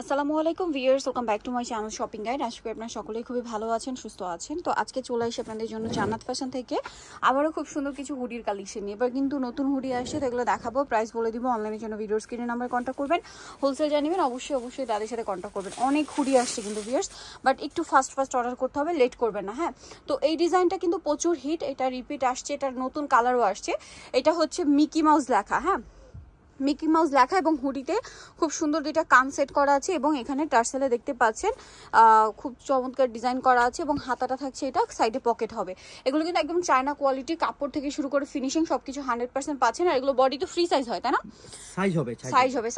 আসসালামু আলাইকুম viewers, welcome back to my channel shopping guide. আশা করি আপনারা সকলেই খুবই ভালো আছেন, সুস্থ আছেন। তো আজকে চলে আসি আপনাদের জন্য জান্নাত ফ্যাশন থেকে আবারও খুব সুন্দর কিছু হুডির কালেকশন নিয়ে। এবার কিন্তু নতুন হুডি আসছে, তো এগুলো দেখাবো, প্রাইস বলে দিব। অনলাইনের জন্য ভিডিওর স্ক্রিনে নাম্বার কন্ট্যাক্ট করবেন, হোলসেল জানিবেন, অবশ্যই তাদের সাথে কন্ট্যাক্ট করবেন। অনেক হুডি আসছে কিন্তু ভিউয়ার্স, বাট একটু ফাস্ট অর্ডার করতে হবে, লেট করবেন না। হ্যাঁ, তো এই ডিজাইনটা কিন্তু প্রচুর হিট, এটা রিপিট আসছে, এটার নতুন কালারও আসছে। এটা হচ্ছে মিকি মাউস লেখা, হ্যাঁ মিকি মাউস লেখা, এবং হুডিতে খুব সুন্দর দুইটা কান সেট করা আছে, এবং এখানে টার্সেলে দেখতে পাচ্ছেন খুব চমৎকার ডিজাইন করা আছে, এবং হাতাটা থাকছে এটা, সাইডে পকেট হবে। এগুলো কিন্তু একদম চায়না কোয়ালিটি, কাপড় থেকে শুরু করে ফিনিশিং সবকিছু 100% পাচ্ছেন। আর এগুলো বডি তো ফ্রি সাইজ হয়, তাই না?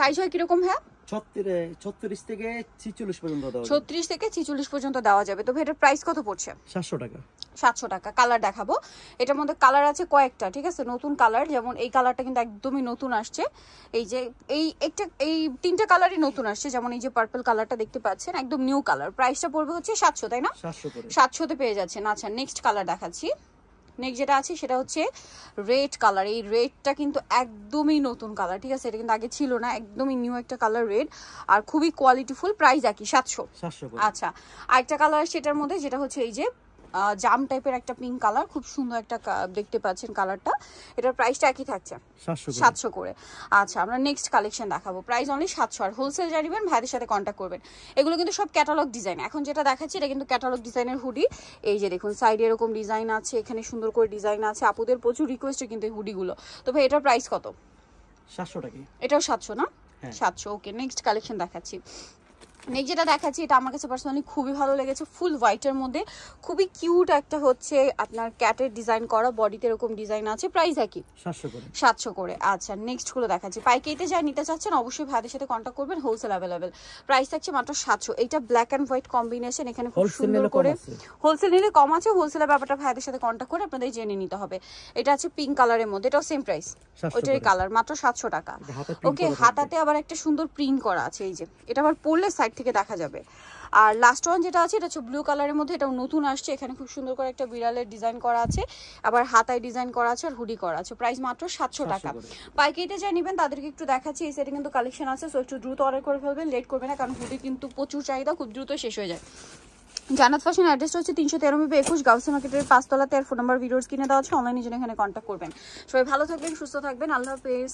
সাইজ হয় কিরকম? হ্যাঁ 36 থেকে 46 পর্যন্ত দেওয়া যাবে। 36 থেকে 46 পর্যন্ত দেওয়া যাবে। তো এটার প্রাইস কত পড়ছে? 700 টাকা। 700 টাকা। কালার দেখাবো, এটার মধ্যে কালার আছে কয়েকটা, ঠিক আছে? নতুন কালার, যেমন এই কালারটা কিন্তু একদমই নতুন আসছে। এই যে এই তিনটা কালারই নতুন আসছে, যেমন এই যে পার্পল কালারটা দেখতে পাচ্ছেন, একদম নিউ কালার। প্রাইসটা পড়বে হচ্ছে 700, তাই না? 700 তে পেয়ে যাচ্ছেন। আচ্ছা, নেক্সট কালার দেখাচ্ছি। নেক্সট যেটা আছে সেটা হচ্ছে রেড কালার। এই রেডটা কিন্তু একদমই নতুন কালার, ঠিক আছে? এটা কিন্তু আগে ছিল না, একদমই নিউ একটা কালার রেড, আর খুবই কোয়ালিটিফুল। প্রাইস একই 700। আচ্ছা, আরেকটা কালার সেটার মধ্যে, যেটা হচ্ছে এই যে জাম টাইপের একটা পিঙ্ক কালার, খুব সুন্দর একটা দেখতে পাচ্ছেন কালারটা। এটার প্রাইসটা একই থাকছে 700 করে। আচ্ছা, আমরা নেক্সট কালেকশন দেখাবো, প্রাইস অনলি 700। আর হোলসেল জানিবেন, ভাইদের সাথে কন্ট্যাক্ট করবেন। এগুলো কিন্তু সব ক্যাটালগ ডিজাইন। এখন যেটা দেখাচ্ছি এটা কিন্তু ক্যাটালগ ডিজাইনের হুডি। এই যে দেখুন, সাইডে এরকম ডিজাইন আছে, এখানে সুন্দর করে ডিজাইন আছে। আপুদের প্রচুর রিকোয়েস্ট কিন্তু এই হুডিগুলো। তো ভাই এটার প্রাইস কত? 700 টাকা। এটাও 700 না? 700। ওকে, নেক্সট কালেকশন দেখাচ্ছি। নেক্সট যেটা দেখাচ্ছি, এটা আমার কাছে পার্সোনালি খুবই ভালো লেগেছে। ফুল হোয়াইটের মধ্যে খুবই কিউট একটা হচ্ছে আপনার ক্যাটের ডিজাইন করা, বডিতে এরকম ডিজাইন আছে। প্রাইস একই 700 করে। আচ্ছা, নেক্সট গুলো দেখাচ্ছি। পাইকারিতে যা নিতে চাচ্ছেন অবশ্যই ভাইদের সাথে কন্ট্যাক্ট করবেন, হোলসেল অ্যাভেলেবেল। প্রাইস থাকছে মাত্র 700। এটা ব্ল্যাক অ্যান্ড হোয়াইট কম্বিনেশন, এখানে খুব সুন্দর করে হোলসেল নিলে কম আছে। হোলসেলের ব্যাপারটা ভাইদের সাথে কন্ট্যাক্ট করে আপনাদের জেনে নিতে হবে। এটা আছে পিঙ্ক কালারের মধ্যে, এটাও সেম প্রাইস, ওইটারই কালার, মাত্র 700 টাকা। ওকে, হাতাতে আবার একটা সুন্দর প্রিন্ট করা আছে, এই যে এটা আবার পরলে সাইড থেকে দেখা যাবে। আর লাস্ট ওয়ান যেটা আছে, এটা হচ্ছে ব্লু কালারের মধ্যে, এটাও নতুন আসছে। এখানে খুব সুন্দর করে একটা বিড়ালের ডিজাইন করা আছে, আবার হাতায় ডিজাইন করা আছে, আর হুডি করা আছে। প্রাইস মাত্র 700 টাকা। পাইকারিতে যা নেবেন তাদেরকে একটু দেখাচ্ছি। এই সেটে কিন্তু কালেকশন আছে, সো একটু দ্রুত অর্ডার করে ফেলবেন, লেট করবেন না, কারণ হুডি কিন্তু প্রচুর চাহিদা, খুব দ্রুত শেষ হয়ে যায়। জান্নাত ফ্যাশন অ্যাড্রেসটা হচ্ছে 313 গাউসিয়া মার্কেটের 5 তলাতে। আর ফোন নাম্বার ভিডিওর স্ক্রিনে দেওয়া আছে, অনলাইনে জন্য এখানে কন্ট্যাক্ট করবেন। সবাই ভালো থাকবেন, সুস্থ থাকবেন, আল্লাহ হাফেজ।